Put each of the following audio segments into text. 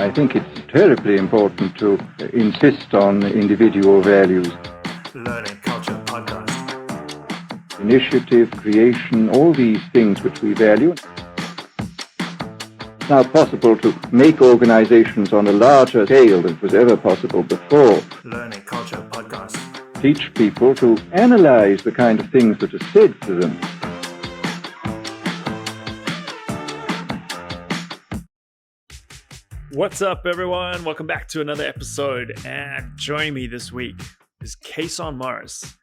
I think it's terribly important to insist on individual values. Learning Culture Podcast. Initiative, creation, all these things which we value. It's now possible to make organizations on a larger scale than was ever possible before. Learning Culture Podcast. Teach people to analyze the kind of things that are said to them. What's up, everyone? Welcome back to another episode. And joining me this week is Kason Morris.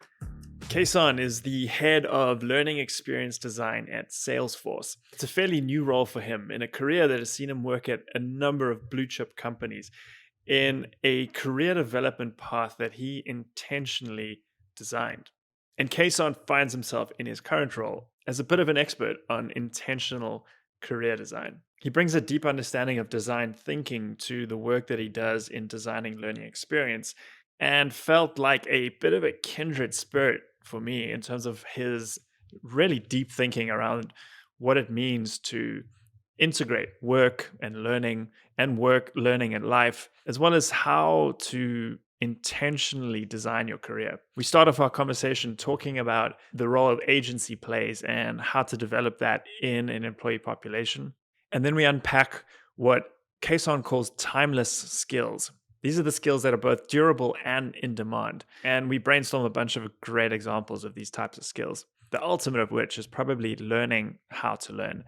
Kason is the head of learning experience design at Salesforce. It's a fairly new role for him in a career that has seen him work at a number of blue chip companies in a career development path that he intentionally designed. And Kason finds himself in his current role as a bit of an expert on intentional career design. He brings a deep understanding of design thinking to the work that he does in designing learning experience, and felt like a bit of a kindred spirit for me in terms of his really deep thinking around what it means to integrate work and learning, and work, learning, and life, as well as how to intentionally design your career. We start off our conversation talking about the role of agency plays and how to develop that in an employee population. And then we unpack what Kason calls timeless skills. These are the skills that are both durable and in demand. And we brainstorm a bunch of great examples of these types of skills, the ultimate of which is probably learning how to learn.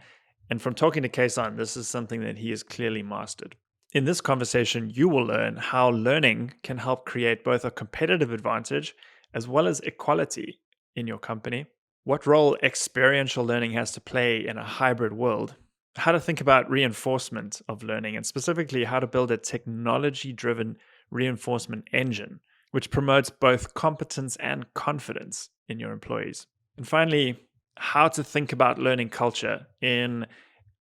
And from talking to Kason, this is something that he has clearly mastered. In this conversation, you will learn how learning can help create both a competitive advantage as well as equality in your company, what role experiential learning has to play in a hybrid world, how to think about reinforcement of learning, and specifically how to build a technology-driven reinforcement engine, which promotes both competence and confidence in your employees. And finally, how to think about learning culture in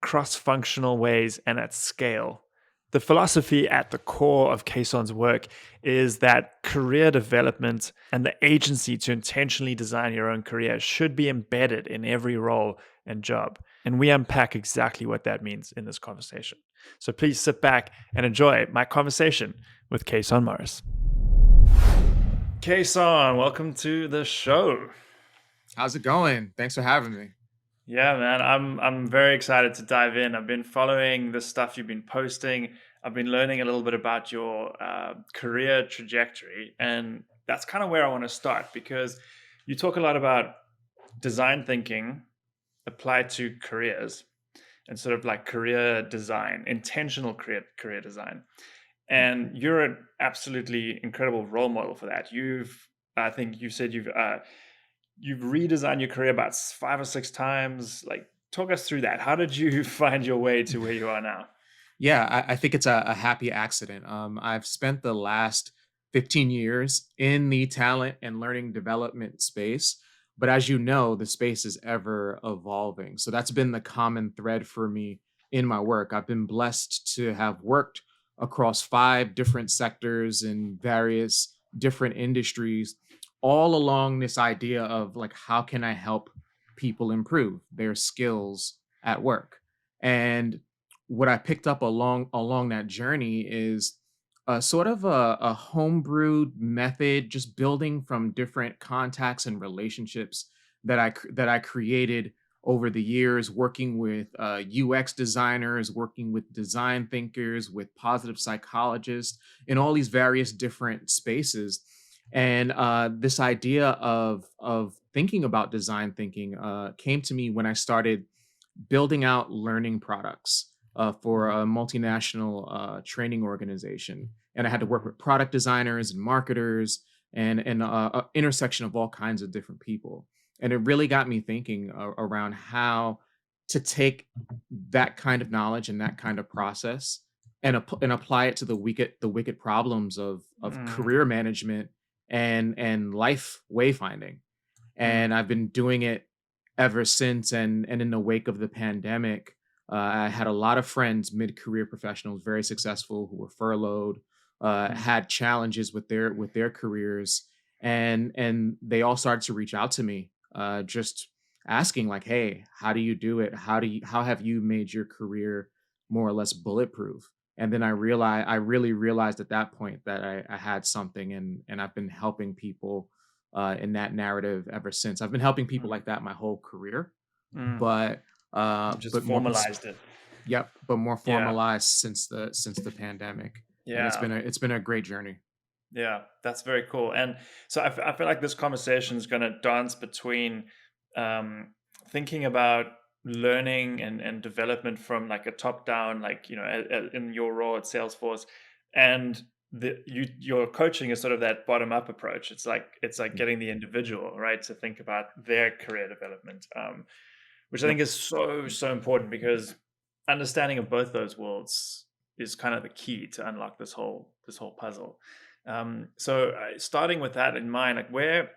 cross-functional ways and at scale. The philosophy at the core of Kason's work is that career development and the agency to intentionally design your own career should be embedded in every role and job. And we unpack exactly what that means in this conversation. So please sit back and enjoy my conversation with Kason Morris. Kason, welcome to the show. How's it going? Thanks for having me. Yeah, man, I'm very excited to dive in. I've been following the stuff you've been posting. I've been learning a little bit about your career trajectory, and that's kind of where I want to start, because you talk a lot about design thinking applied to careers and sort of like career design, intentional career design. And you're an absolutely incredible role model for that. I think you said you've redesigned your career about 5 or 6 times. Like, talk us through that. How did you find your way to where you are now? Yeah, I think it's a happy accident. I've spent the last 15 years in the talent and learning development space. But as you know, the space is ever evolving. So that's been the common thread for me in my work. I've been blessed to have worked across 5 different sectors in various different industries, all along this idea of like, how can I help people improve their skills at work? And what I picked up along that journey is a sort of a homebrewed method, just building from different contacts and relationships that I created over the years, working with UX designers, working with design thinkers, with positive psychologists, in all these various different spaces. And this idea of thinking about design thinking came to me when I started building out learning products for a multinational training organization. And I had to work with product designers and marketers and an intersection of all kinds of different people. And it really got me thinking around how to take that kind of knowledge and that kind of process and apply it to the wicked problems of career management and life wayfinding. And I've been doing it ever since. And in the wake of the pandemic, I had a lot of friends, mid-career professionals, very successful, who were furloughed, had challenges with their careers, and they all started to reach out to me, just asking like, "Hey, how do you do it? How have you made your career more or less bulletproof?" And then I really realized at that point that I had something, and I've been helping people in that narrative ever since. I've been helping people Mm, like that my whole career, mm. but Just but more formalized it. yep, but more Yeah. formalized since the pandemic, and Yeah. it's been a great journey. Yeah, that's very cool. And so I feel like this conversation is going to dance between um, thinking about learning and development from like a top down, like, in your role at Salesforce, and your coaching is sort of that bottom up approach. It's like Mm, getting the individual, right, to think about their career development, which I yep. think is so important, because understanding of both those worlds is kind of the key to unlock this whole puzzle. So starting with that in mind, like, where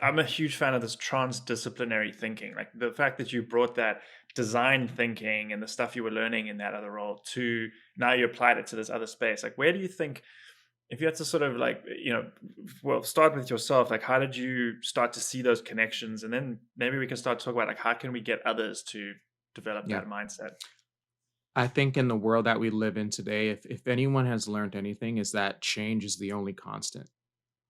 I'm a huge fan of this transdisciplinary thinking, like the fact that you brought that design thinking and the stuff you were learning in that other role to now you applied it to this other space. Like, where do you think, if you had to sort of like, well, start with yourself, like, how did you start to see those connections? And then maybe we can start to talk about, like, how can we get others to develop Yeah. that mindset? I think in the world that we live in today, if anyone has learned anything, is that change is the only constant.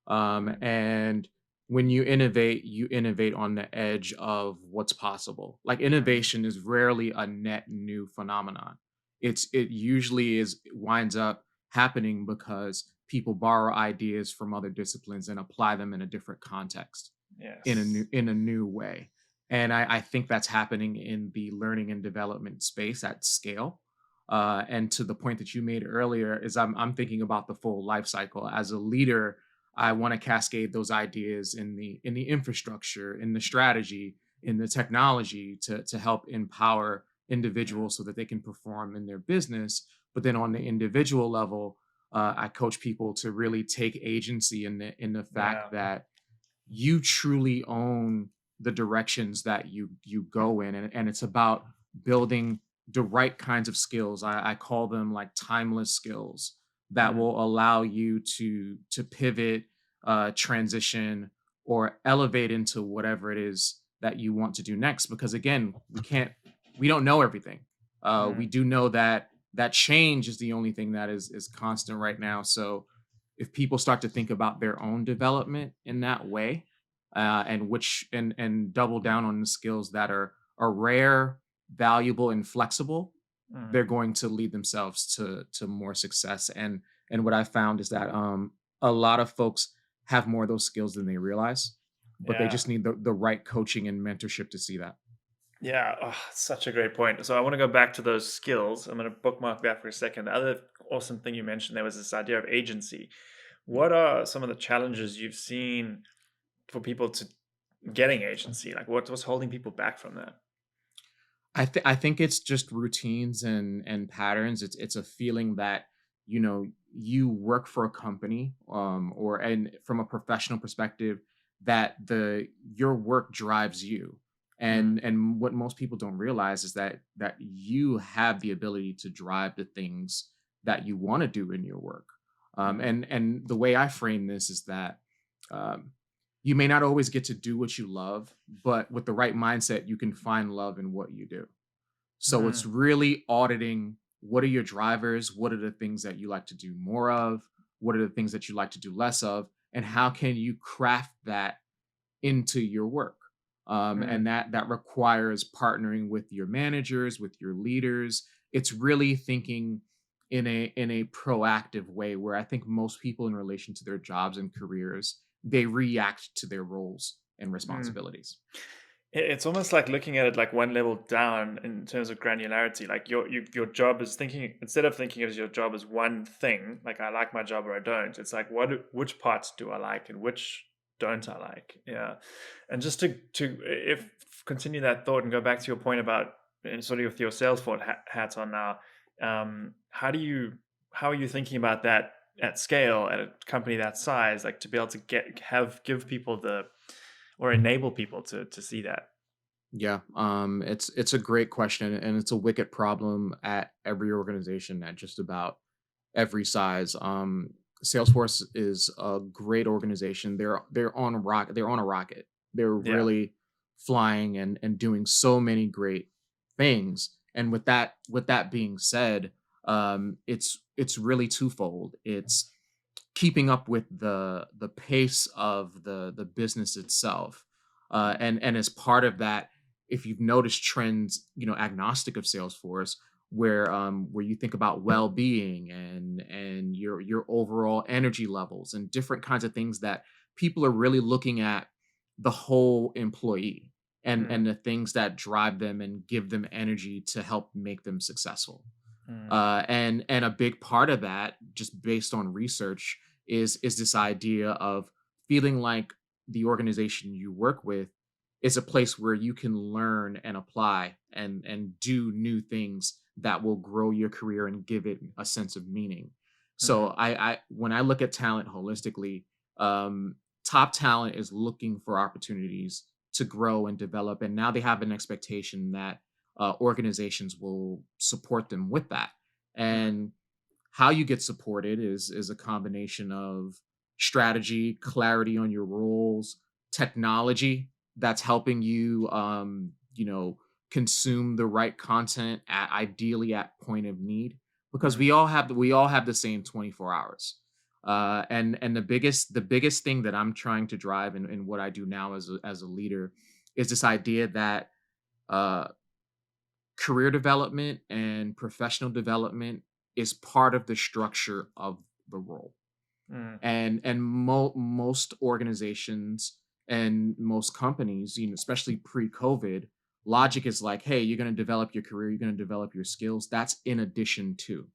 Mm, And when you innovate on the edge of what's possible. Like mm, innovation is rarely a net new phenomenon. It usually winds up happening because people borrow ideas from other disciplines and apply them in a different context yes. in a new way. And I think that's happening in the learning and development space at scale. And to the point that you made earlier, is I'm thinking about the full life cycle. As a leader, I want to cascade those ideas in the infrastructure, in the strategy, in the technology to help empower individuals so that they can perform in their business. But then on the individual level, I coach people to really take agency in the fact Yeah. that you truly own the directions that you go in, and it's about building the right kinds of skills. I call them like timeless skills that Mm, will allow you to pivot, transition, or elevate into whatever it is that you want to do next. Because again, we don't know everything. We mm, do know that change is the only thing that is constant right now. So if people start to think about their own development in that way, and double down on the skills that are rare, valuable, and flexible, mm. they're going to lead themselves to more success. And what I found is that a lot of folks have more of those skills than they realize, but they Yeah. just need the right coaching and mentorship to see that. Yeah, oh, such a great point. So I want to go back to those skills. I'm going to bookmark that for a second. The other awesome thing you mentioned there was this idea of agency. Yeah. What are some of the challenges you've seen for people to getting agency? Like, what's holding people back from that? I think it's just routines and patterns. It's a feeling that you work for a company, or and from a professional perspective, that the your work drives you. Mm, And what most people don't realize is that you have the ability to drive the things that you want to do in your work. mm, And the way I frame this is that um, you may not always get to do what you love, but with the right mindset, you can find love in what you do. So it's mm, really auditing, what are your drivers? What are the things that you like to do more of? What are the things that you like to do less of? And how can you craft that into your work? mm. And that requires partnering with your managers, with your leaders. It's really thinking in a proactive way, where I think most people in relation to their jobs and careers, they react to their roles and Mm. responsibilities. It's almost like looking at it like one level down in terms of granularity. Like your job is thinking, instead of thinking of your job as one thing, like I like my job or I don't. It's like which parts do I like and which don't I like? Yeah, and just to if continue that thought and go back to your point about sort of with your Salesforce hats on now. How do you how are you thinking about that at scale at a company that size? Like to be able to give people the or enable people to see that. Yeah, it's a great question, and it's a wicked problem at every organization at just about every size. Salesforce is a great organization. They're on a rocket. They're Yeah. really flying and doing so many great things. And with that being said, It's really twofold. It's keeping up with the pace of the business itself, and as part of that, if you've noticed trends, agnostic of Salesforce, where you think about well-being and your overall energy levels and different kinds of things, that people are really looking at the whole employee Mm, and the things that drive them and give them energy to help make them successful. mm, And a big part of that, just based on research, is this idea of feeling like the organization you work with is a place where you can learn and apply and do new things that will grow your career and give it a sense of meaning. So mm, I when I look at talent holistically, um, top talent is looking for opportunities to grow and develop, and now they have an expectation that organizations will support them with that. mm, And how you get supported is a combination of strategy, clarity on your roles, technology that's helping you, consume the right content ideally at point of need, because mm. we all have the same 24 hours. And the biggest thing that I'm trying to drive in what I do now as a leader is this idea that uh, career development and professional development is part of the structure of the role. Mm. And most organizations and most companies, especially pre-COVID, logic is like, hey, you're going to develop your career, you're going to develop your skills. That's in addition to.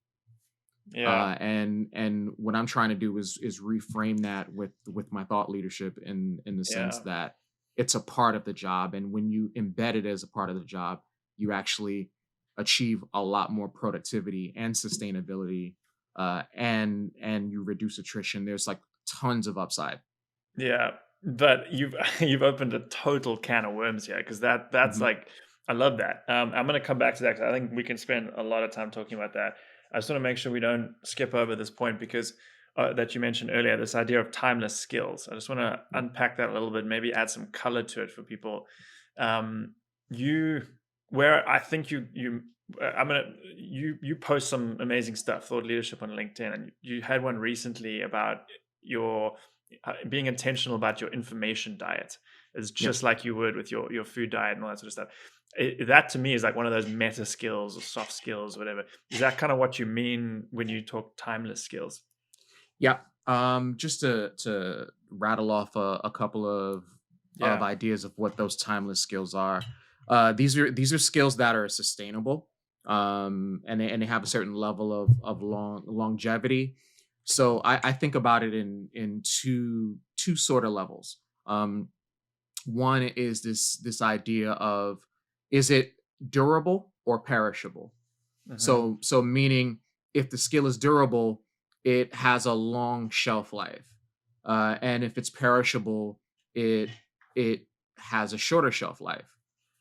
Yeah. And what I'm trying to do is reframe that with my thought leadership in the sense Yeah. that it's a part of the job, and when you embed it as a part of the job, you actually achieve a lot more productivity and sustainability, and you reduce attrition. There's like tons of upside. Yeah, but you've you've opened a total can of worms here, because that's Mhm. like, I love that. I'm gonna come back to that, 'cause I think we can spend a lot of time talking about that. I just want to make sure we don't skip over this point, because that you mentioned earlier, this idea of timeless skills. I just want to Yeah. unpack that a little bit, maybe add some color to it for people. Um, you, where I think I'm gonna you post some amazing stuff, thought leadership on LinkedIn, and you had one recently about your being intentional about your information diet, is Yeah. just like you would with your food diet and all that sort of stuff. That to me is like one of those meta skills or soft skills, whatever. Is that kind of what you mean when you talk timeless skills? Yeah. Just to rattle off a couple of Yeah. ideas of what those timeless skills are. These are skills that are sustainable, and they have a certain level of longevity. So I think about it in two sort of levels. One is this idea of, is it durable or perishable? Hmm. So meaning, if the skill is durable, it has a long shelf life, and if it's perishable, it it has a shorter shelf life.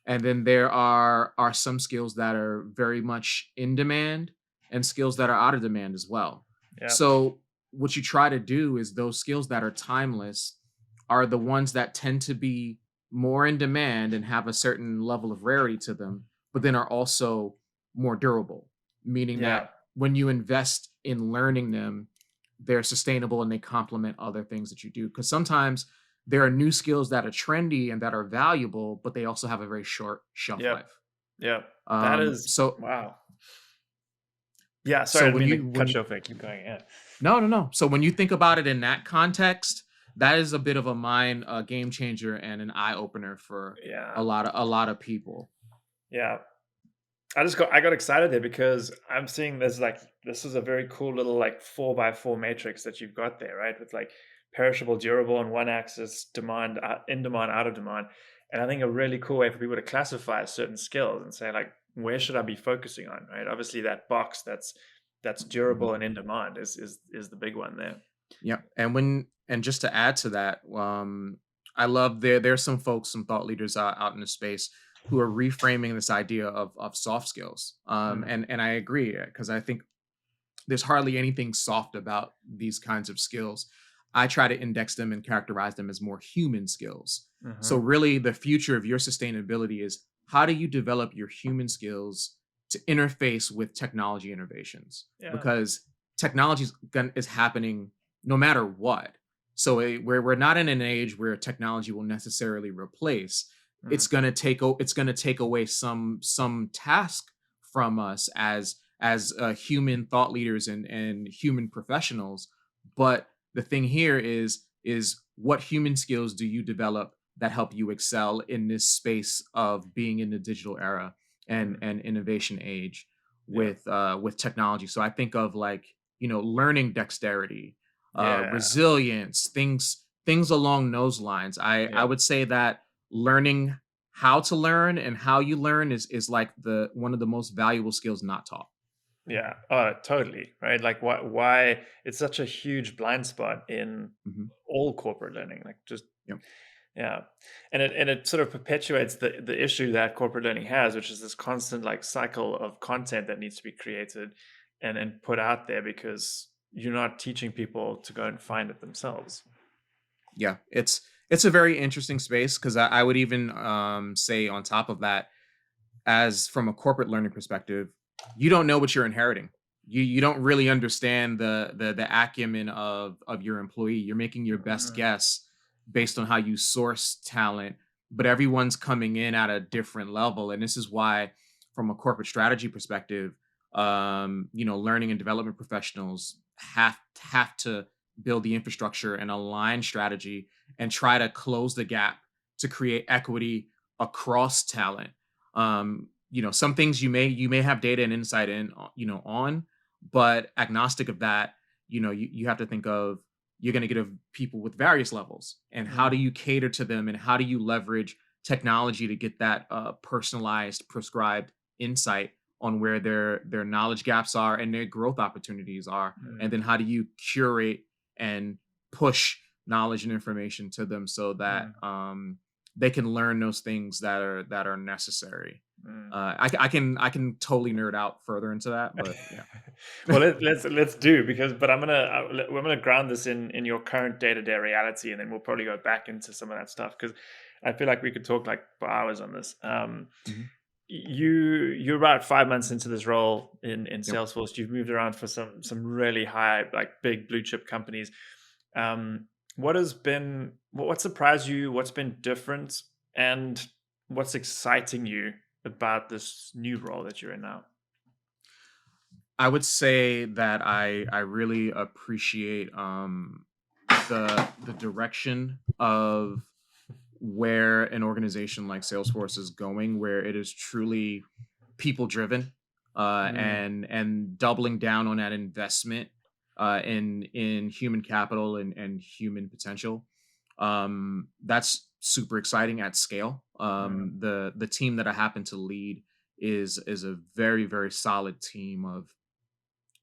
And then there are some skills that are very much in demand, and skills that are out of demand as well. Yeah. So what you try to do is, those skills that are timeless are the ones that tend to be more in demand and have a certain level of rarity to them, but then are also more durable, meaning Yeah. that when you invest in learning them, they're sustainable and they complement other things that you do. Because sometimes there are new skills that are trendy and that are valuable, but they also have a very short shelf Yep. life. Yep. That Um, is, so wow. Yeah. Sorry, so I didn't when mean to you when cut you you off there. Keep going. Yeah. no, no, no. So when you think about it in that context, that is a bit of a mind game changer and an eye opener for Yeah. a lot of people. Yeah. I got excited there, because I'm seeing there's like, this is a very cool little like 4x4 matrix that you've got there, right? With like perishable, durable on one axis, demand, in demand, out of demand. And I think a really cool way for people to classify certain skills and say like, where should I be focusing on, right? Obviously that box that's Mhm. durable and in demand is the big one there. Yeah, and just to add to that, I love there's some folks, some thought leaders out in the space who are reframing this idea of soft skills. Mm, And I agree, because I think there's hardly anything soft about these kinds of skills. I try to index them and characterize them as more human skills. So mhm. really, the future of your sustainability is, how do you develop your human skills to interface with technology innovations, Yeah. because technology is happening no matter what. So we're not in an age where technology will necessarily replace. Mm. It's going to take away some task from us as human thought leaders and human professionals. But the thing here is what human skills do you develop that help you excel in this space of being in the digital era and Mm. innovation age Yeah. with technology. So I think of, like, learning dexterity, Yeah. resilience, things along those lines. I Yeah. would say that learning how to learn and how you learn is like the one of the most valuable skills not taught. Yeah. Oh, totally. Right. Like why it's such a huge blind spot in Hmm. all corporate learning. Like just Yep. yeah. And it sort of perpetuates the issue that corporate learning has, which is this constant like cycle of content that needs to be created and put out there because you're not teaching people to go and find it themselves. Yeah, it's a very interesting space, because I would even say on top of that, as from a corporate learning perspective, you don't know what you're inheriting. You don't really understand the acumen of your employee. You're making your best Mm, guess based on how you source talent, but everyone's coming in at a different level. And this is why, from a corporate strategy perspective, learning and development professionals have to build the infrastructure and align strategy and try to close the gap to create equity across talent. Some things you may have data and insight on, but agnostic of that, you have to think of, you're going to get of people with various levels, and how do mm, you cater to them, and how do you leverage technology to get that personalized, prescribed insight on where their knowledge gaps are and their growth opportunities are, and mm, then how do you curate and push knowledge and information to them so that mm, they can learn those things that are necessary. mm. I can totally nerd out further into that, but yeah. Well, let's do because, but we're gonna ground this in your current day to day reality, and then we'll probably go back into some of that stuff because I feel like we could talk like for hours on this. Mhm. You're about 5 months into this role in Yep. Salesforce. You've moved around for some really high like big blue chip companies. Um, what surprised you? What's been different, and what's exciting you about this new role that you're in now? I would say that I really appreciate the direction of where an organization like Salesforce is going, where it is truly people driven, Mm, and doubling down on that investment in human capital and human potential. That's super exciting at scale. mm, The team that I happen to lead is a very, very solid team of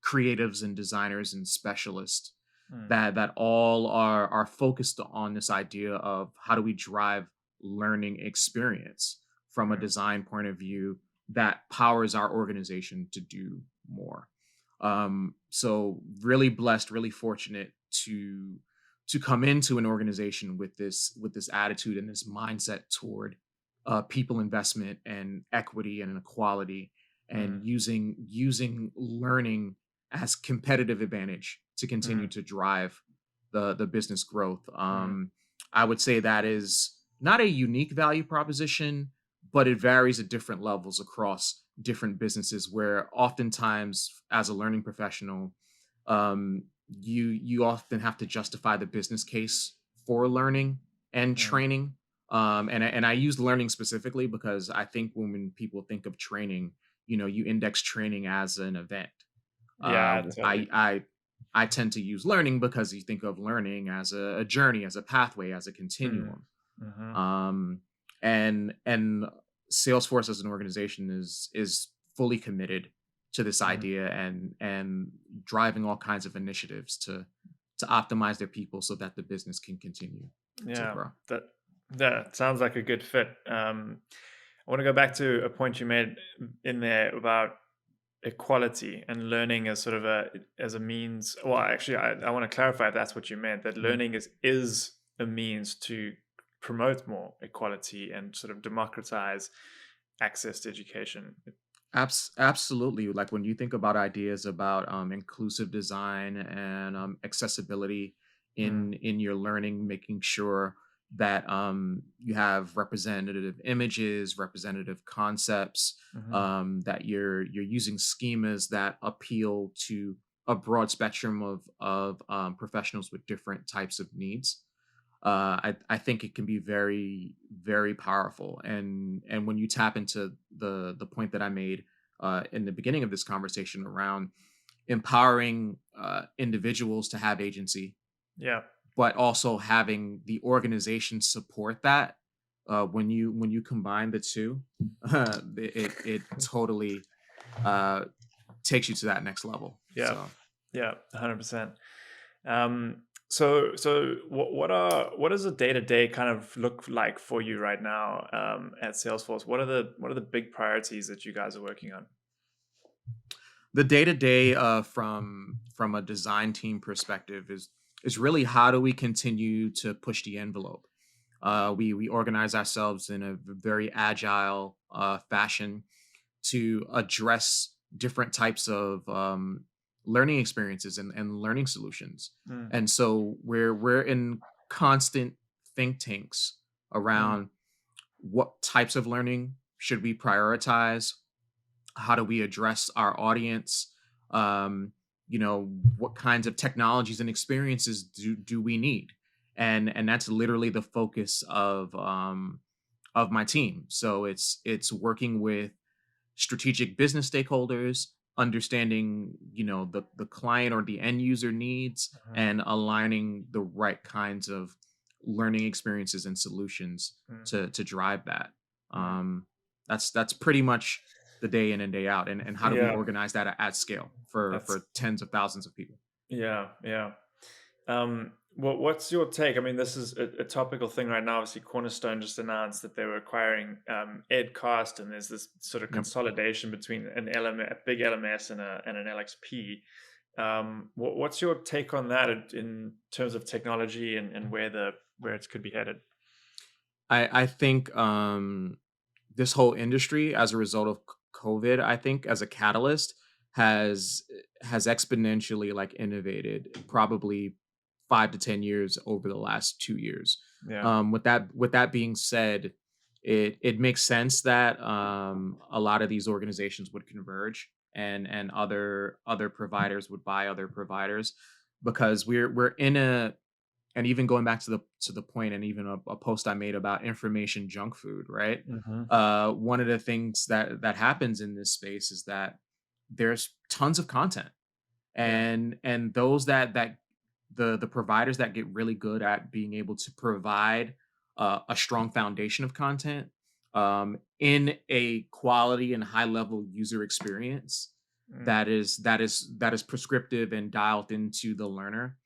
creatives and designers and specialists mm, that all are focused on this idea of how do we drive learning experience from a mm, design point of view that powers our organization to do more. So really blessed, really fortunate to come into an organization with this attitude and this mindset toward people investment and equity and equality, and mm, using learning as competitive advantage to continue mm, to drive the business growth. mm. I would say that is not a unique value proposition, but it varies at different levels across different businesses. Where oftentimes, as a learning professional, you often have to justify the business case for learning and Mm. training. And I use learning specifically because I think when people think of training, you index training as an event. Yeah, I totally. I I tend to use learning because you think of learning as a journey, as a pathway, as a Mm. continuum. Mhm. Um, and Salesforce as an organization is fully committed to this Mhm. idea, and driving all kinds of initiatives to optimize their people so that the business can continue to Yeah, grow. that sounds like a good fit. I want to go back to a point you made in there about equality and learning as sort of a means. Well, actually, I want to clarify if that's what you meant. That Mhm. learning is a means to promote more equality and sort of democratize access to education. Absolutely. Like when you think about ideas about inclusive design and accessibility Mm, in your learning, making sure that you have representative images, representative concepts, mhm, that you're using schemas that appeal to a broad spectrum of professionals with different types of needs. I think it can be very very powerful, and when you tap into the point that I made in the beginning of this conversation around empowering individuals to have agency, yeah. but also having the organization support that, when you combine the two, it totally uh, takes you to that next level. Yeah. So Yeah. 100%. So what does a day to day kind of look like for you right now at Salesforce? What are the big priorities that you guys are working on? the day to day from a design team perspective is really how do we continue to push the envelope. We organize ourselves in a very agile fashion to address different types of learning experiences and learning solutions. Mm, And so we're in constant think tanks mm, around what types of learning should we prioritize, how do we address our audience, um, what kinds of technologies and experiences do we need, and that's literally the focus of my team. So it's working with strategic business stakeholders, understanding the client or the end user needs, mhm, and aligning the right kinds of learning experiences and solutions mm, to drive that. mm. um that's pretty much the day in and day out, and how do we Yeah, organize that at scale for that's tens of thousands of people. yeah, yeah. What's your take? I mean, this is a topical thing right now. Obviously, Cornerstone just announced that they were acquiring EdCast, and there's this sort of Yep. consolidation between a big LMS and an LXP. What's your take on that in terms of technology and where it could be headed? I think this whole industry, as a result of COVID, I think as a catalyst, has has exponentially like innovated probably 5 to 10 years over the last 2 years. Yeah. With that being said, it makes sense that a lot of these organizations would converge, and other providers would buy other providers, because we're in a, and even going back to the point, and even a post I made about information junk food, right? Hmm. One of the things that happens in this space is that there's tons of content, Yeah. and those that the providers that get really good at being able to provide a strong foundation of content in a quality and high level user experience Mm, that is prescriptive and dialed into the learner,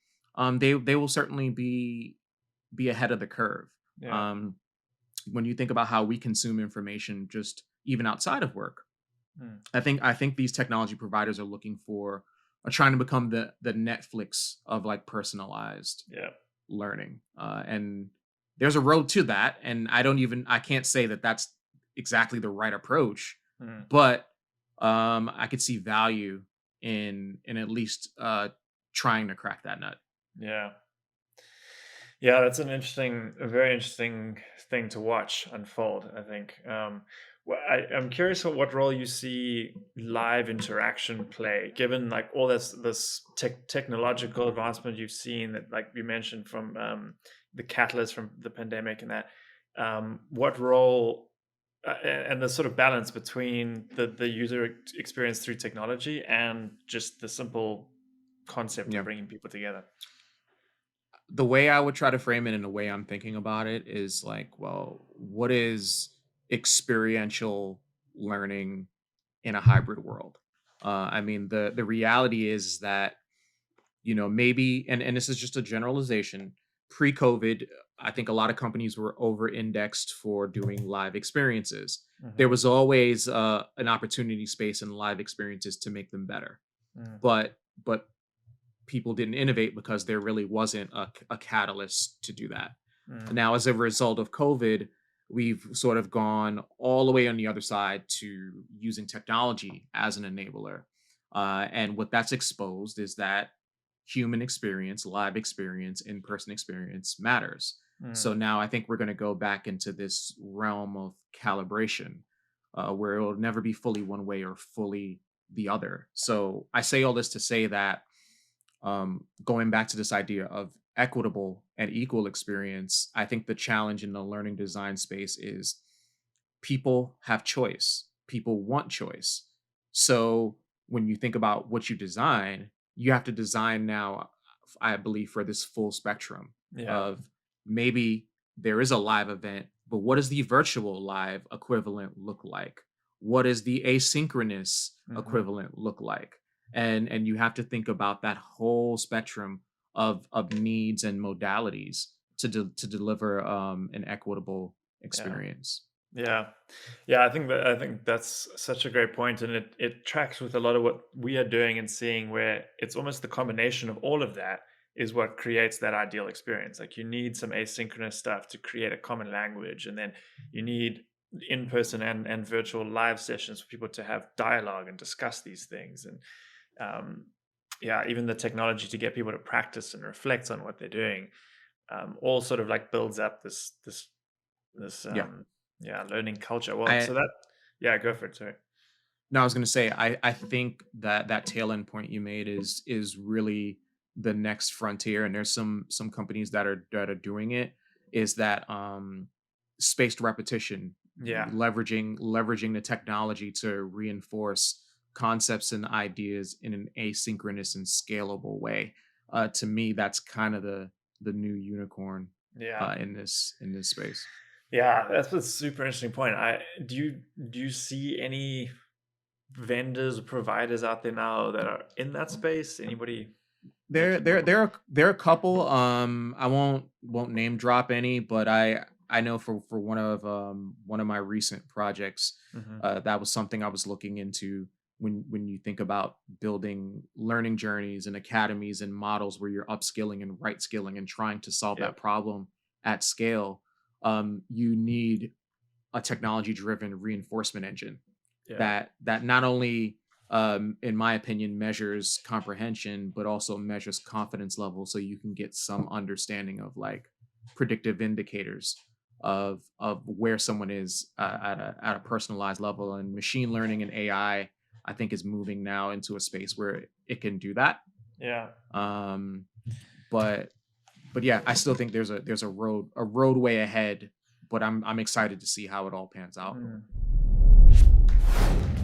they will certainly be ahead of the curve. yeah. um, when you think about how we consume information just even outside of work, Mm, I think these technology providers are looking for, are trying to become the Netflix of like personalized yeah. learning. And there's a road to that, and I can't say that that's exactly the right approach, Mm, but I could see value in at least trying to crack that nut. yeah. Yeah, that's a very interesting thing to watch unfold, I think. I'm curious what role you see live interaction play, given like all this technological advancement you've seen that, like you mentioned, from the catalyst from the pandemic and that. What role and the sort of balance between the user experience through technology and just the simple concept of Yeah. bringing people together. The way I would try to frame it, and the way I'm thinking about it, is like, well, what is experiential learning in a hybrid world? I mean, the reality is that, maybe, and this is just a generalization. Pre-COVID, I think a lot of companies were over-indexed for doing live experiences. There Hmm. was always an opportunity space in live experiences to make them better, but people didn't innovate because there really wasn't a catalyst to do that. Mm, Now, as a result of COVID, we've sort of gone all the way on the other side to using technology as an enabler. And what that's exposed is that human experience, live experience, in-person experience matters. So Mm. now I think we're going to go back into this realm of calibration, where it'll never be fully one way or fully the other. So I say all this to say that, going back to this idea of equitable and equal experience, I think the challenge in the learning design space is people have choice. People want choice. So when you think about what you design, you have to design now, I believe, for this full spectrum Yeah. of maybe there is a live event, but what does the virtual live equivalent look like? What does the asynchronous Hmm. equivalent look like? And you have to think about that whole spectrum of needs and modalities to deliver an equitable Yeah. experience. Yeah. Yeah, I think that's such a great point, and it tracks with a lot of what we are doing and seeing, where it's almost the combination of all of that is what creates that ideal experience. Like, you need some asynchronous stuff to create a common language, and then you need in-person and virtual live sessions for people to have dialogue and discuss these things. And um, yeah, even the technology to get people to practice and reflect on what they're doing, all sort of like builds up this Yeah. yeah, learning culture. Well, I so that, yeah, go for it. Sorry. No, I was going to say, I think that that tail end point you made is really the next frontier, and there's some companies that are doing it. Is that spaced repetition, Yeah. leveraging the technology to reinforce concepts and ideas in an asynchronous and scalable way. To me, that's kind of the new unicorn Yeah. in this space. Yeah, that's a super interesting point. I do you see any vendors or providers out there now that are in that space? Anybody There making there noise? there are there are a couple. I won't name drop any, but I know for one of my recent projects, Hmm. that was something I was looking into. When you think about building learning journeys and academies and models where you're upskilling and right skilling and trying to solve that Yep. problem at scale, you need a technology driven reinforcement engine Yeah. that not only, in my opinion, measures comprehension but also measures confidence level, so you can get some understanding of like predictive indicators of where someone is, at a personalized level. And machine learning and I think is moving now into a space where it can do that. Yeah. um but yeah, I still think there's a roadway ahead, but I'm excited to see how it all pans out. Mm.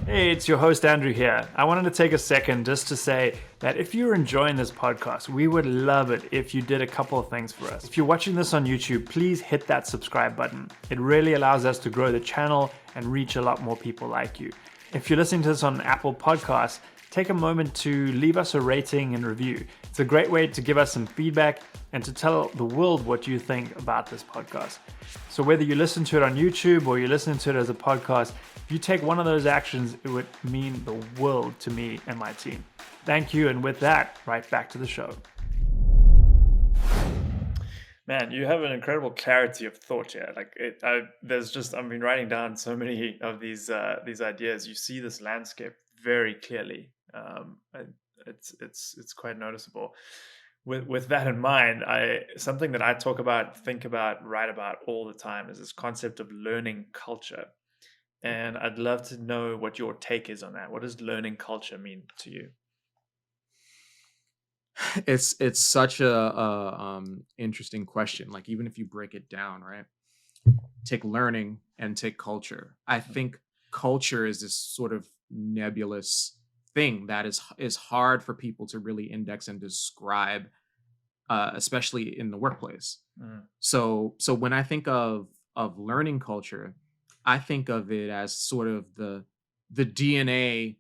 Hey, it's your host Andrew here. I wanted to take a second just to say that if you're enjoying this podcast, we would love it if you did a couple of things for us. If you're watching this on YouTube, please hit that subscribe button. It really allows us to grow the channel and reach a lot more people like you. If you're listening to this on Apple Podcasts, take a moment to leave us a rating and review. It's a great way to give us some feedback and to tell the world what you think about this podcast. So whether you listen to it on YouTube or you're listening to it as a podcast, if you take one of those actions, it would mean the world to me and my team. Thank you. And with that, right back to the show. Man, you have an incredible clarity of thought here. Like, I've been writing down so many of these ideas. You see this landscape very clearly. It's quite noticeable. With that in mind, I something that I talk about, think about, write about all the time is this concept of learning culture. And I'd love to know what your take is on that. What does learning culture mean to you? It's such a interesting question. Like, even if you break it down, right? Take learning and take culture. I think culture is this sort of nebulous thing that is hard for people to really index and describe, especially in the workplace. Mm, So when I think of learning culture, I think of it as sort of the DNA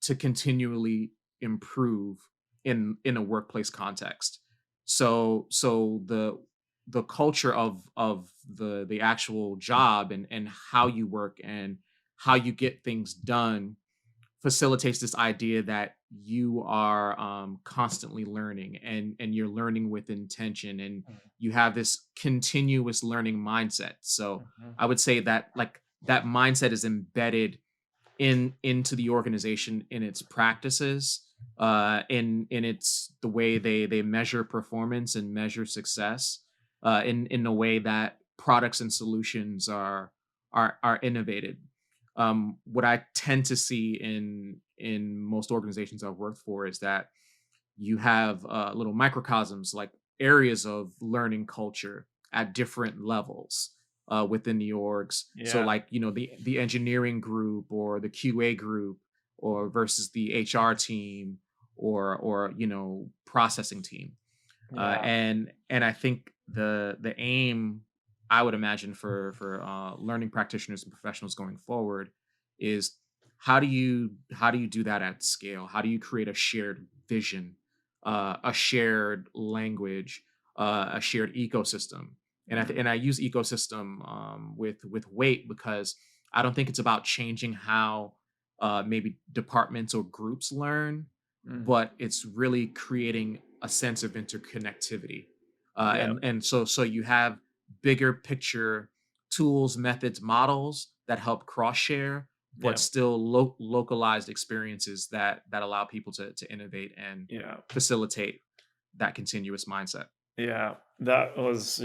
to continually improve in a workplace context. So the culture of the actual job and how you work and how you get things done facilitates this idea that you are constantly learning, and you're learning with intention, and you have this continuous learning mindset. So Mhm. I would say that, like, that mindset is embedded into the organization, in its practices, in its the way they measure performance and measure success, in the way that products and solutions are innovated. What I tend to see in most organizations I've worked for is that you have little microcosms, like areas of learning culture at different levels within the orgs. So, Yeah. like, the engineering group, or the QA group, or versus the HR team, or processing team. Yeah. And I think the aim, I would imagine, for learning practitioners and professionals going forward, is how do you do that at scale? How do you create a shared vision, a shared language, a shared ecosystem? And I use ecosystem with weight, because I don't think it's about changing how maybe departments or groups learn, Mm. but it's really creating a sense of interconnectivity. Yeah. And so you have bigger picture tools, methods, models that help cross share, but Yeah. still localized experiences that allow people to innovate and Yeah. facilitate that continuous mindset. Yeah, that was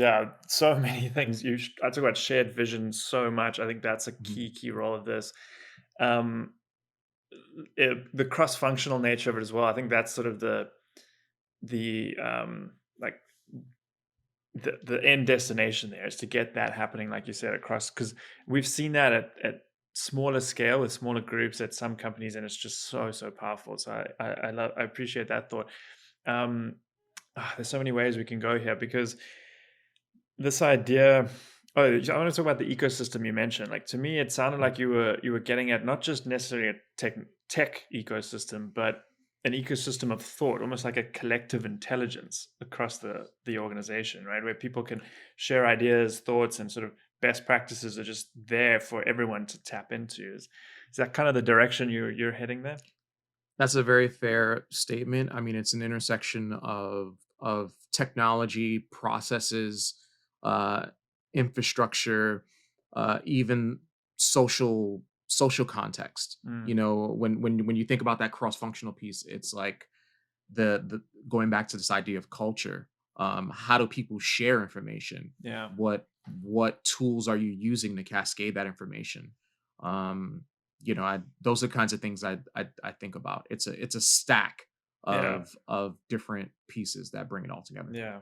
so many things. I talk about shared vision so much. I think that's a Mhm. key role of this. Um, the cross functional nature of it as well. I think that's sort of the like the end destination there is to get that happening, like you said, across, because we've seen that at smaller scale with smaller groups at some companies, and it's just so powerful. So I appreciate that thought. Um, there's so many ways we can go here, because this idea. Oh, I want to talk about the ecosystem you mentioned. Like, to me, it sounded like you were getting at not just necessarily a tech ecosystem, but an ecosystem of thought, almost like a collective intelligence across the organization, right? Where people can share ideas, thoughts, and sort of best practices are just there for everyone to tap into. Is that kind of the direction you're heading there? That's a very fair statement. I mean, it's an intersection of technology, processes, uh, infrastructure, even social context. Mm, When you think about that cross functional piece, it's like the going back to this idea of culture. How do people share information? yeah, What tools are you using to cascade that information? Um, those are kinds of things I think about. It's a stack yeah, of different pieces that bring it all together. yeah.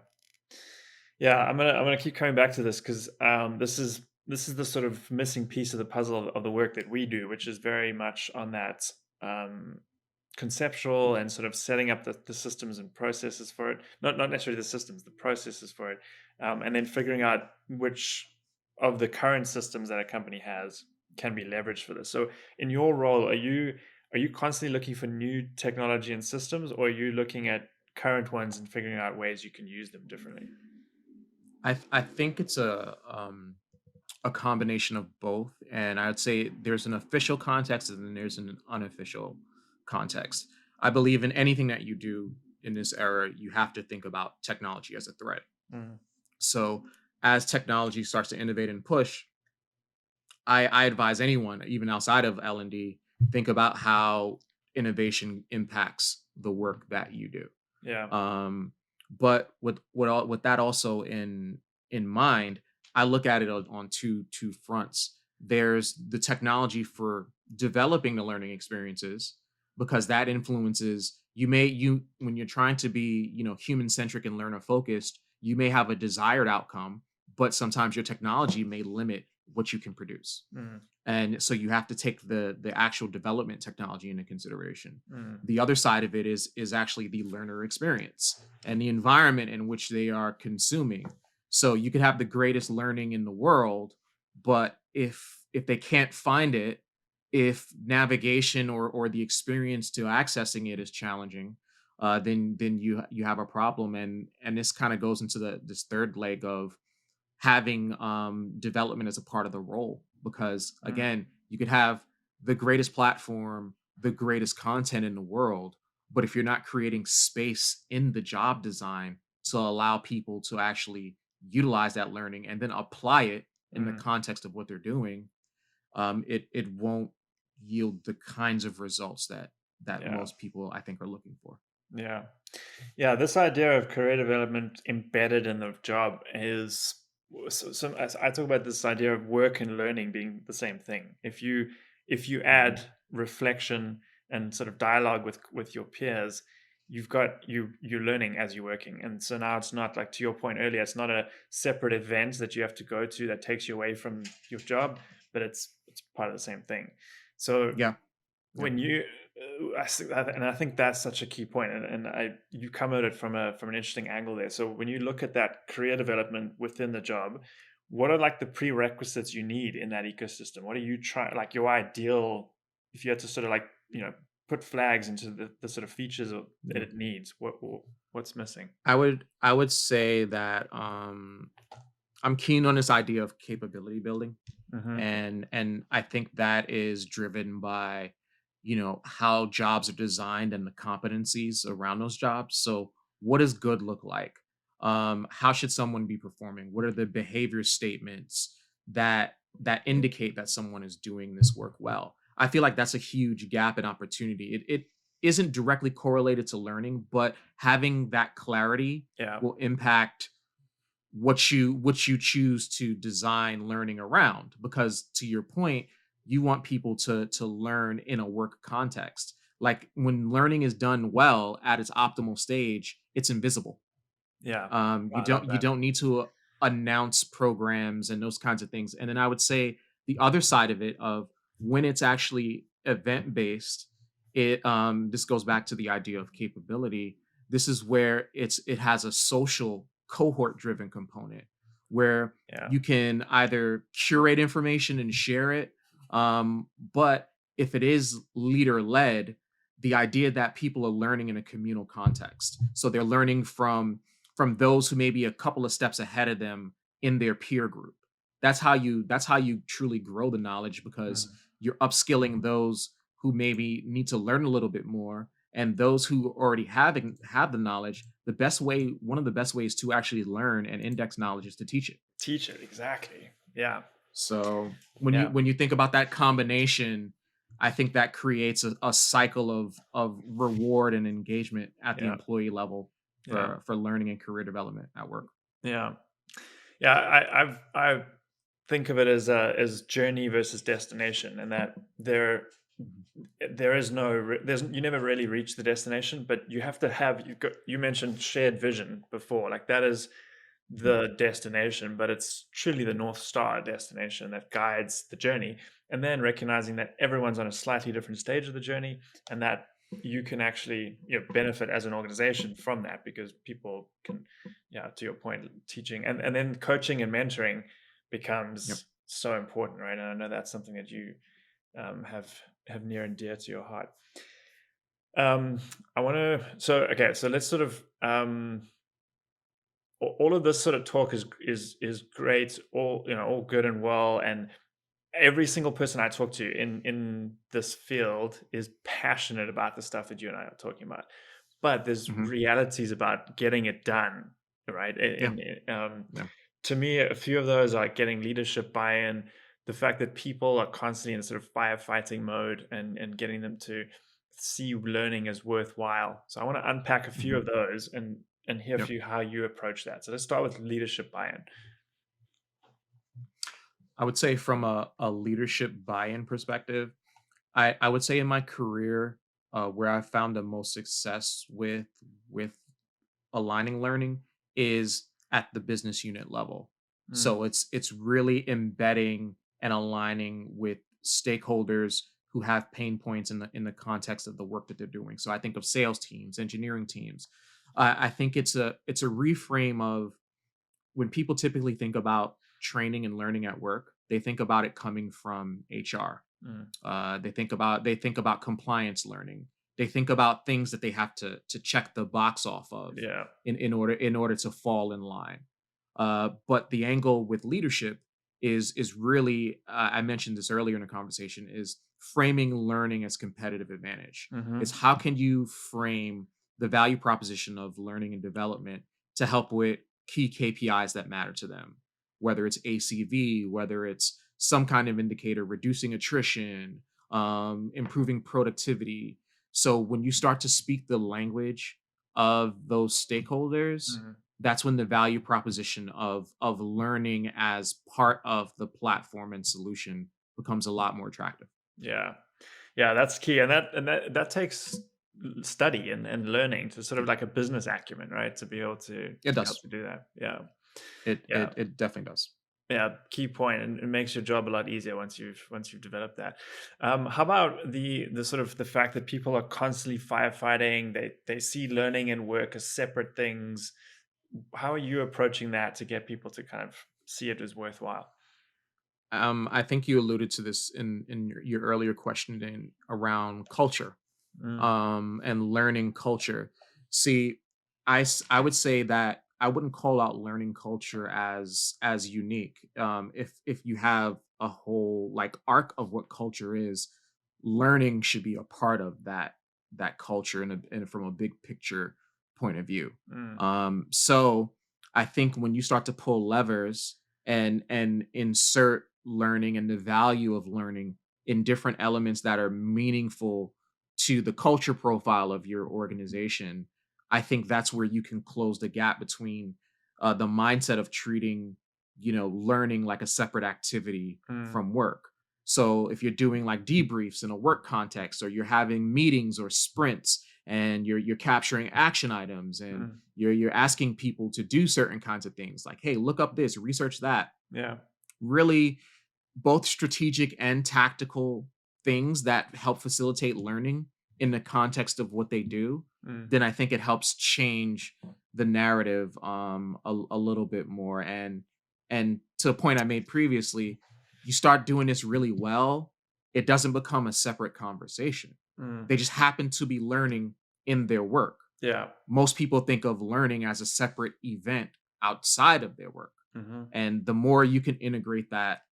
Yeah, I'm gonna keep coming back to this, because this is the sort of missing piece of the puzzle of the work that we do, which is very much on that um, conceptual and sort of setting up the systems and processes for it. Not necessarily the systems, the processes for it, and then figuring out which of the current systems that a company has can be leveraged for this. So, in your role, are you constantly looking for new technology and systems, or are you looking at current ones and figuring out ways you can use them differently? I think it's a combination of both, and I would say there's an official context and then there's an unofficial context. I believe in anything that you do in this era, you have to think about technology as a threat. Mm, So as technology starts to innovate and push, I advise anyone, even outside of L&D, think about how innovation impacts the work that you do. yeah. But with that also in mind, I look at it on two fronts. There's the technology for developing the learning experiences, because that influences you when you're trying to be, human centric and learner focused, you may have a desired outcome, but sometimes your technology may limit what you can produce. Mm, And so you have to take the actual development technology into consideration. mm, The other side of it is actually the learner experience and the environment in which they are consuming. So you could have the greatest learning in the world, but if they can't find it, if navigation or the experience to accessing it is challenging, then you have a problem. And this kind of goes into this third leg of having development as a part of the role, because mm, again, you could have the greatest platform, the greatest content in the world, but if you're not creating space in the job design to allow people to actually utilize that learning and then apply it in the Mm, context of what they're doing, it won't yield the kinds of results that yeah. most people I think are looking for. Yeah. Yeah. This idea of career development embedded in the job is so I talk about this idea of work and learning being the same thing. If you Mhm. add reflection and sort of dialogue with your peers, you're learning as you're working. And so now it's not, like to your point earlier, it's not a separate event that you have to go to that takes you away from your job, but it's part of the same thing. So Yeah. Yeah. when you and I think that's such a key point, and you come at it from an interesting angle there. So when you look at that career development within the job, what are like the prerequisites you need in that ecosystem? What are you trying, like your ideal, if you had to sort of like, put flags into the sort of features that Yeah. it needs, what's missing? I would say that I'm keen on this idea of capability building, Hmm. and I think that is driven by how jobs are designed and the competencies around those jobs. So what does good look like? How should someone be performing? What are the behavior statements that indicate that someone is doing this work well? I feel like that's a huge gap in opportunity. It isn't directly correlated to learning, but having that clarity Yeah. will impact what you choose to design learning around, because to your point, you want people to learn in a work context. Like when learning is done well at its optimal stage, it's invisible. Yeah. You I love don't you that. don't need to announce programs and those kinds of things. And then I would say the other side of it, of when it's actually event based, this goes back to the idea of capability. This is where it has a social cohort driven component where Yeah. you can either curate information and share it, but if it is leader led, the idea that people are learning in a communal context, so they're learning from those who may be a couple of steps ahead of them in their peer group. That's how you truly grow the knowledge, because Mm. you're upskilling those who maybe need to learn a little bit more, and those who already have the knowledge. One of the best ways to actually learn and index knowledge is to teach it. Teach it, exactly. Yeah. So when you Yeah. when you think about that combination, I think that creates a cycle of reward and engagement at the Yeah. employee level Yeah. for learning and career development at work. Yeah. Yeah, I think of it as journey versus destination, and that Mhm. there is no there's you never really reach the destination, but you have to have you mentioned shared vision before, like that is Yeah. the destination, but it's truly the North Star destination that guides the journey. And then recognizing that everyone's on a slightly different stage of the journey, and that you can actually, benefit as an organization from that, because people can, yeah, to your point, teaching and then coaching and mentoring Yep. becomes so important, right? And I know that's something that you have near and dear to your heart. Um, I want to. So okay, so let's sort of all of this sort of talk is great, all good and well, and every single person I talk to in this field is passionate about the stuff that you and I are talking about. But there's Mhm. realities about getting it done, right? Yeah. And Yeah. to me, a few of those are getting leadership buy-in, the fact that people are constantly in sort of firefighting mode, and getting them to see learning as worthwhile. So I want to unpack a few Mhm. of those and hear Yep. from you how you approach that. So let's start with leadership buy-in. I would say from a leadership buy-in perspective, I would say in my career, where I found the most success with aligning learning is at the business unit level. Mm, So it's really embedding and aligning with stakeholders who have pain points in the context of the work that they're doing. So I think of sales teams, engineering teams. I think it's a reframe of when people typically think about training and learning at work, they think about it coming from HR. mm, They think about compliance learning. They think about things that they have to check the box off of yeah. in order to fall in line. But the angle with leadership is really, I mentioned this earlier in the conversation, is framing learning as competitive advantage. Mm-hmm. It's how can you frame the value proposition of learning and development to help with key KPIs that matter to them, whether it's ACV, whether it's some kind of indicator, reducing attrition, improving productivity. So when you start to speak the language of those stakeholders, Mm-hmm. that's when the value proposition of learning as part of the platform and solution becomes a lot more attractive. Yeah. Yeah, that's key. And that takes study and learning to sort of like a business acumen, right? To be able It to be able does. to do that. Yeah. It Yeah. it it definitely does. Yeah, key point, and it makes your job a lot easier once you've developed that. How about the sort of the fact that people are constantly firefighting? They see learning and work as separate things. How are you approaching that to get people to kind of see it as worthwhile? I think you alluded to this in your earlier questioning around culture, Mm, and learning culture. See, I would say that I wouldn't call out learning culture as unique. If you have a whole like arc of what culture is, learning should be a part of that culture and from a big picture point of view. mm, So I think when you start to pull levers and insert learning and the value of learning in different elements that are meaningful to the culture profile of your organization, I think that's where you can close the gap between the mindset of treating, learning like a separate activity mm, from work. So if you're doing like debriefs in a work context, or you're having meetings or sprints, and you're capturing action items, and mm. you're asking people to do certain kinds of things, like, hey, look up this, research that, Yeah. really both strategic and tactical things that help facilitate learning in the context of what they do, Mm, then I think it helps change the narrative a little bit more. And to a point I made previously, you start doing this really well, it doesn't become a separate conversation. mm. They just happen to be learning in their work. Yeah. Most people think of learning as a separate event outside of their work. Hmm. And the more you can integrate that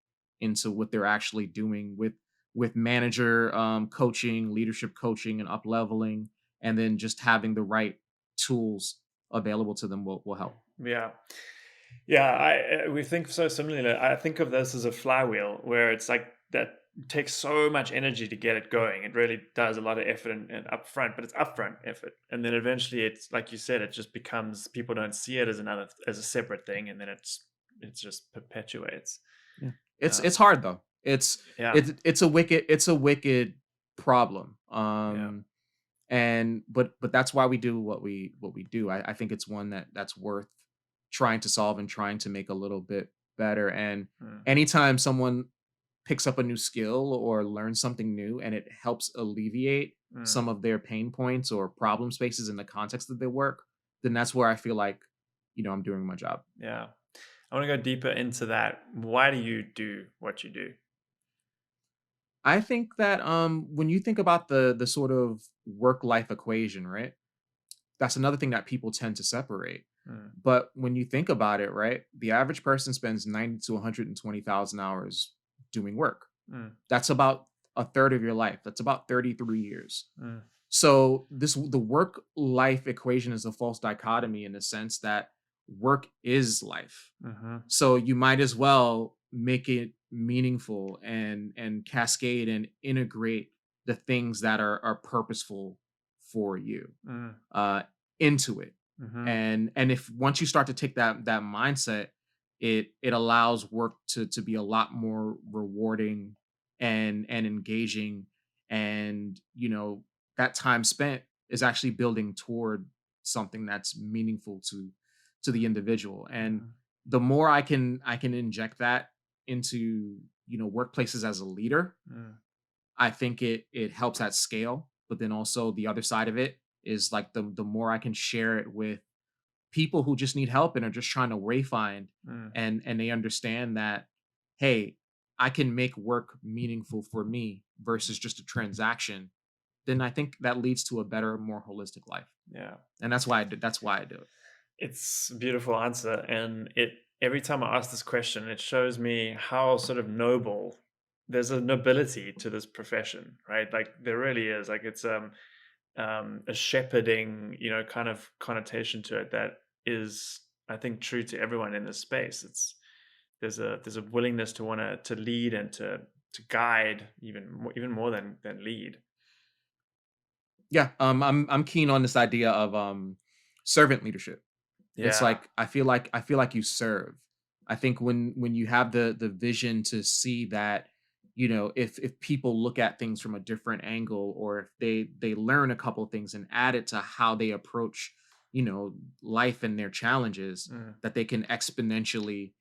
into what they're actually doing with manager coaching, leadership coaching, and up leveling, and then just having the right tools available to them will help. Yeah. Yeah, we think so similarly. I think of this as a flywheel where it's like that takes so much energy to get it going. It really does a lot of effort and upfront, but it's upfront effort, and then eventually, it's like you said, it just becomes people don't see it as a separate thing, and then it just perpetuates. Yeah. It's Um, hard though. It's yeah, it's a wicked problem. yeah, And but that's why we do what we do. I think it's one that's worth trying to solve and trying to make a little bit better. And mm, anytime someone picks up a new skill or learns something new and it helps alleviate mm, some of their pain points or problem spaces in the context of their work, then that's where I feel like, I'm doing my job. yeah. I want to go deeper into that. Why do you do what you do? I think that when you think about the sort of work life equation, right? That's another thing that people tend to separate. Mm, But when you think about it, right, the average person spends 90 to 120,000 hours doing work. mm, That's about a third of your life. That's about 33 years. mm, So the work life equation is a false dichotomy in the sense that work is life. mhm, So you might as well make it meaningful and cascade and integrate the things that are purposeful for you mm, uh, into it. mhm, And if once you start to take that mindset, it allows work to be a lot more rewarding and engaging, and that time spent is actually building toward something that's meaningful to the individual. And mhm, the more I can inject that into workplaces as a leader, mm, I think it helps at scale. But then also the other side of it is like the more I can share it with people who just need help and are just trying to wayfind, mm. and they understand that, hey, I can make work meaningful for me versus just a transaction, then I think that leads to a better, more holistic life. Yeah. And that's why I do it. It's a beautiful answer. And every time I ask this question, it shows me how sort of noble there's a nobility to this profession, right? Like there really is. Like it's a shepherding, kind of connotation to it that is, I think, true to everyone in this space. It's there's a willingness to want to lead and to guide even more than lead. Yeah, I'm keen on this idea of servant leadership. It's Yeah. like I feel like you serve. I think when you have the vision to see that, if people look at things from a different angle, or if they learn a couple things and add it to how they approach, life and their challenges, Mm, that they can exponentially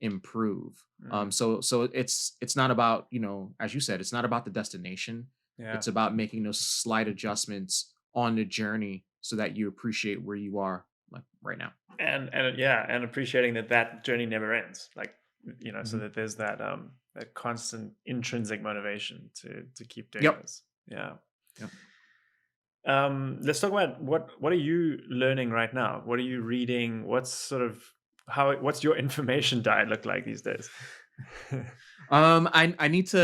improve. mm, So it's not about, as you said, it's not about the destination. yeah. It's about making those slight adjustments on the journey so that you appreciate where you are, like right now. And yeah, and appreciating that journey never ends. Like, so Mhm. that there's that constant intrinsic motivation to keep doing Yep. this. Yeah. Yep. Let's talk about what are you learning right now? What are you reading? What's your information diet look like these days? I need to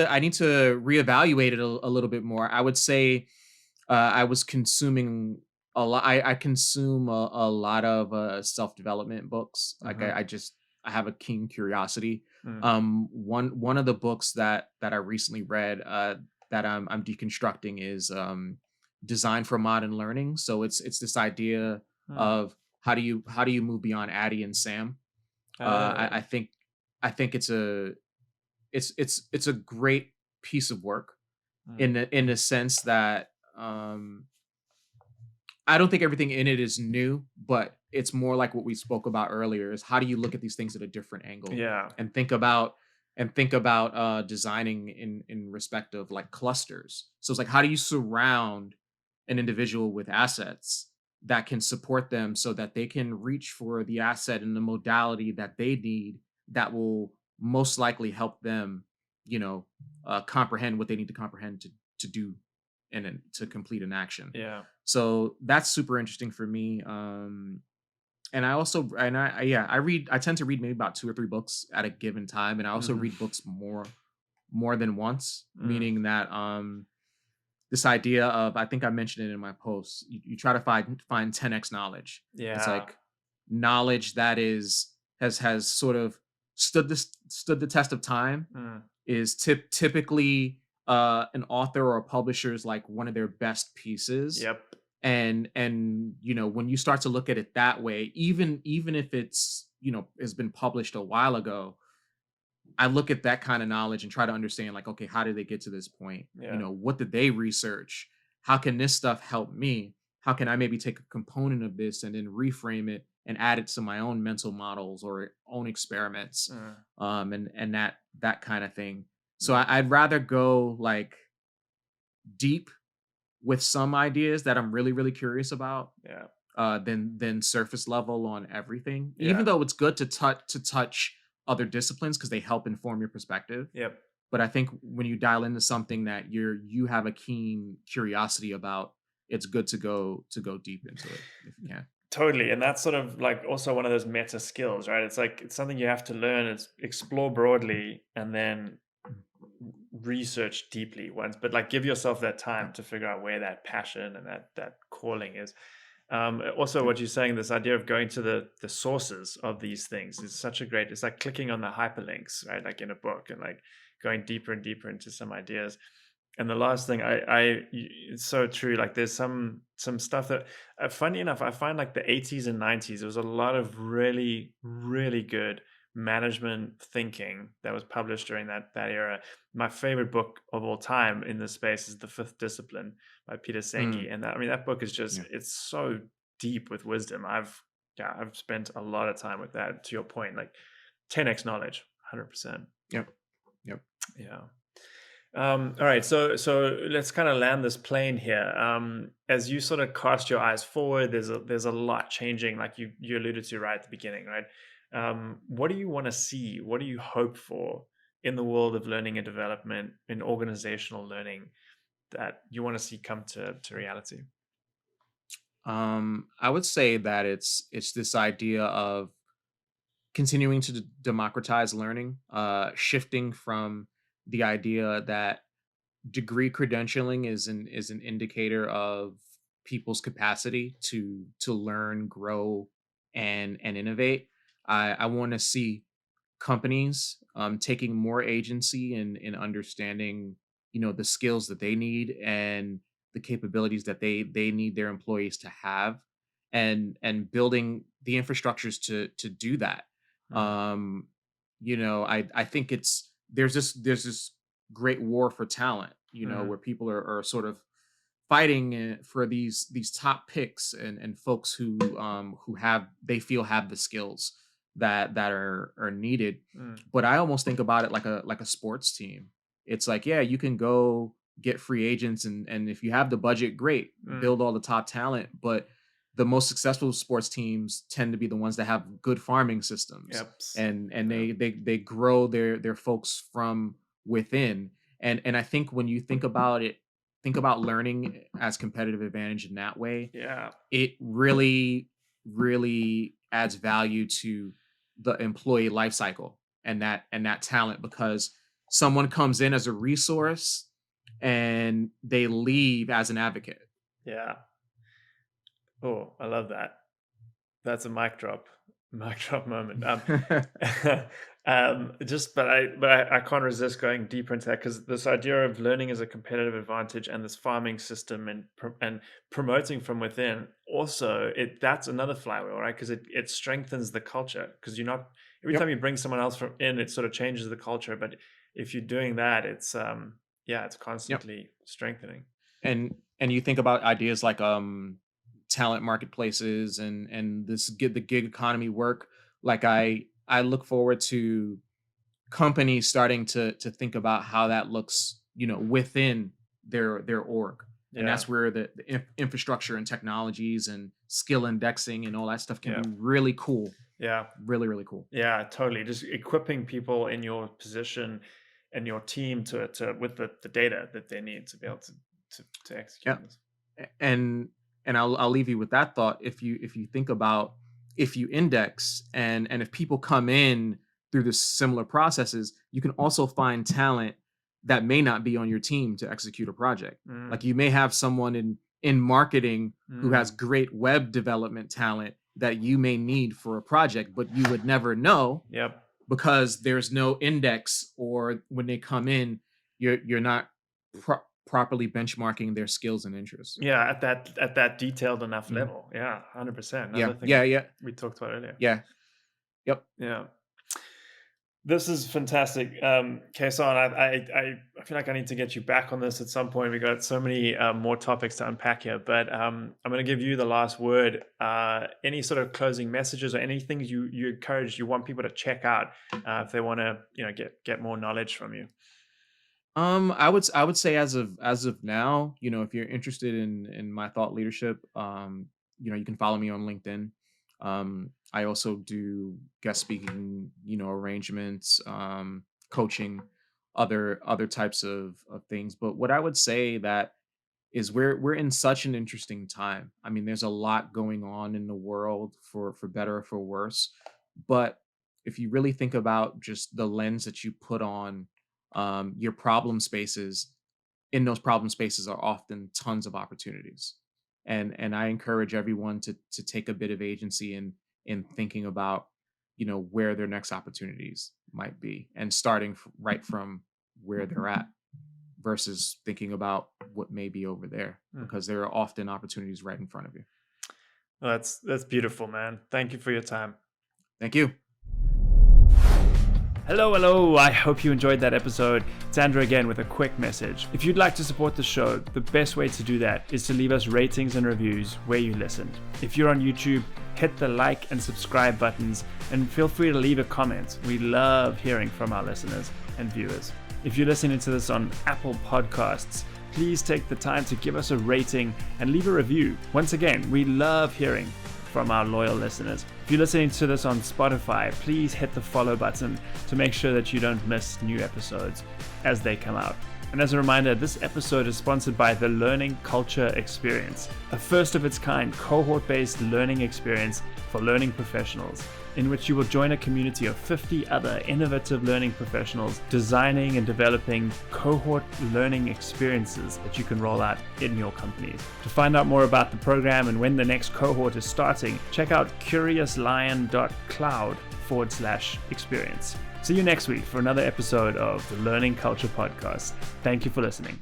reevaluate it a little bit more. I would say I was consuming a lot. I consume a lot of self development books. Like Hmm. I have a keen curiosity. Mm. One of the books that I recently read, that I'm deconstructing is Design for Modern Learning. So it's this idea Mm. of how do you move beyond Addie and Sam. I Oh. think it's a great piece of work Mm. in the sense that, um I don't think everything in it is new, but it's more like what we spoke about earlier, is how do you look at these things at a different angle Yeah. and think about designing in respect of like clusters. So it's like, how do you surround an individual with assets that can support them so that they can reach for the asset and the modality that they need, that will most likely help them, comprehend what they need to comprehend to do, and then to complete an action. Yeah. So that's super interesting for me. And I also and I yeah, I tend to read maybe about 2 or 3 books at a given time, and I also Hmm. read books more than once, Mm. meaning that this idea of, I think I mentioned it in my post, you try to find 10x knowledge. It's Yeah. like knowledge that has sort of stood the test of time, Mm. is typically an author or a publisher's like one of their best pieces. Yep. And when you start to look at it that way, even if it's, has been published a while ago, I look at that kind of knowledge and try to understand, like, okay, how did they get to this point? Yeah. What did they research? How can this stuff help me? How can I maybe take a component of this and then reframe it and add it to my own mental models or own experiments? Mm. And that kind of thing. So Mm. I'd rather go like deep with some ideas that I'm really, really curious about, Yeah. than surface level on everything. Yeah. Even though it's good to touch other disciplines because they help inform your perspective. Yep. But I think when you dial into something that you have a keen curiosity about, it's good to go deep into it if you can. Totally. And that's sort of like also one of those meta skills, right? It's like it's something you have to learn, it's explore broadly and then research deeply once, but like give yourself that Yeah, time to figure out where that passion and that calling is. Also, yeah, what you're saying, this idea of going to the sources of these things is such a great. It's like clicking on the hyperlinks, right? Like in a book, and like going deeper and deeper into some ideas. And the last thing, it's so true. Like there's some stuff that, funny enough, I find like the 80s and 90s, there was a lot of really really good management thinking that was published during that era. My favorite book of all time in this space is The Fifth Discipline by Peter mm, Senge, and that, I mean, that book is just, yeah, it's so deep with wisdom. I've spent a lot of time with that. To your point, like 10x knowledge, 100%. yep, yep. Yeah. All right, so let's kind of land this plane here. As you sort of cast your eyes forward, there's a lot changing, like you alluded to right at the beginning, right? What do you want to see? What do you hope for in the world of learning and development, in organizational learning, that you want to see come to reality? I would say that it's this idea of continuing to democratize learning, shifting from the idea that degree credentialing is an indicator of people's capacity to learn, grow, and innovate. I want to see companies taking more agency in understanding, the skills that they need and the capabilities that they need their employees to have, and building the infrastructures to do that. Mm. um I think there's this great war for talent, Mm. where people are sort of fighting for these top picks and folks who have they feel have the skills that are needed. Mm. But I almost think about it like a sports team. It's like, yeah, you can go get free agents, and if you have the budget, great, Mm. build all the top talent. But the most successful sports teams tend to be the ones that have good farming systems, Yep. and Yeah. they grow their folks from within. And I think when you think about learning as competitive advantage in that way, Yeah. it really adds value to the employee life cycle and that talent, because someone comes in as a resource and they leave as an advocate. Yeah. Oh, I love that. That's a mic drop. Mic drop moment. But I can't resist going deeper into that, because this idea of learning as a competitive advantage and this farming system and promoting from within, also that's another flywheel, right? Because it strengthens the culture, because you're not every Yep. time you bring someone else from in, it sort of changes the culture. But if you're doing that, it's Yep. constantly strengthening. And you think about ideas like talent marketplaces and the gig economy work. Like I look forward to companies starting to think about how that looks, within their org. And Yeah. that's where the infrastructure and technologies and skill indexing and all that stuff can Yeah. be really cool. Yeah. Really, really cool. Yeah, totally. Just equipping people in your position and your team to with the data that they need to be able to execute Yeah. this. And I'll leave you with that thought. If you think about, if you index and if people come in through the similar processes, you can also find talent that may not be on your team to execute a project. Mm, Like, you may have someone in marketing who has mm, great web development talent that you may need for a project, but you would never know yep. because there's no index, or when they come in, you're not properly benchmarking their skills and interests. Yeah, at that detailed enough Mhm. level. Yeah, 100%. Yeah, Another thing yeah, yeah, we talked about earlier. yeah. Yep. Yeah. This is fantastic, Kason. I feel like I need to get you back on this at some point. We got so many more topics to unpack here, but I'm going to give you the last word. Any sort of closing messages or anything you want people to check out if they want to get more knowledge from you. I would say, as of now, if you're interested in my thought leadership, you can follow me on LinkedIn. I also do guest speaking, arrangements, coaching, other types of things. But what I would say that is, we're in such an interesting time. I mean, there's a lot going on in the world, for better or for worse. But if you really think about just the lens that you put on your problem spaces, in those problem spaces are often tons of opportunities. And I encourage everyone to take a bit of agency in thinking about, where their next opportunities might be, and starting right from where they're at, versus thinking about what may be over there, Mm. because there are often opportunities right in front of you. Well, that's beautiful, man. Thank you for your time. Thank you. Hello. I hope you enjoyed that episode. It's Andrew again with a quick message. If you'd like to support the show, the best way to do that is to leave us ratings and reviews where you listened. If you're on YouTube, hit the like and subscribe buttons, and feel free to leave a comment. We love hearing from our listeners and viewers. If you're listening to this on Apple Podcasts, please take the time to give us a rating and leave a review. Once again, we love hearing from our loyal listeners. If you're listening to this on Spotify, please hit the follow button to make sure that you don't miss new episodes as they come out. And as a reminder, this episode is sponsored by the Learning Culture Experience, a first of its kind cohort-based learning experience for learning professionals, in which you will join a community of 50 other innovative learning professionals designing and developing cohort learning experiences that you can roll out in your companies. To find out more about the program and when the next cohort is starting, check out curiouslion.cloud/experience. See you next week for another episode of the Learning Culture Podcast. Thank you for listening.